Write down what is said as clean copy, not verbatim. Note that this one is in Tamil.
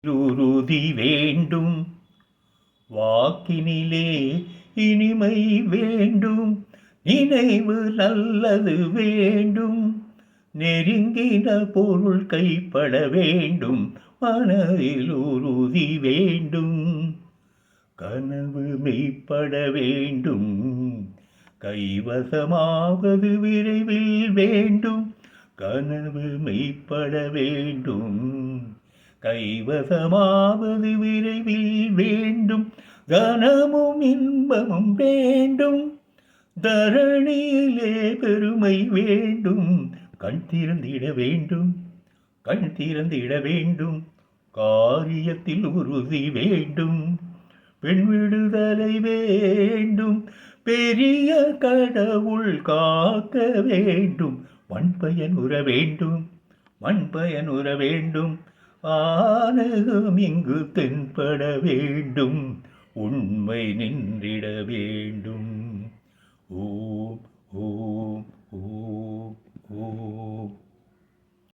உறுதி வேண்டும் வாக்கினிலே இனிமை வேண்டும் நினைவு நல்லது வேண்டும் நெருங்கின பொருள் கைப்பட வேண்டும் மனதில் உறுதி வேண்டும் கனவு மெய்ப்பட வேண்டும் கைவசமாவது விரைவில் வேண்டும் கனவு மெய்ப்பட வேண்டும் கைவசமாவது விரைவில் வேண்டும் கனமும் இன்பமும் வேண்டும் தரணியிலே பெருமை வேண்டும் கண் திறந்திட வேண்டும் கண் திறந்திட வேண்டும் காரியத்தில் உறுதி வேண்டும் பெண் விடுதலை வேண்டும் பெரிய கடவுள் காக்க வேண்டும் மண்பயன் உற வேண்டும் மண்பயன் உற வேண்டும் ஆனகம் இங்கு தென்பட வேண்டும் உண்மை நின்றிட வேண்டும்.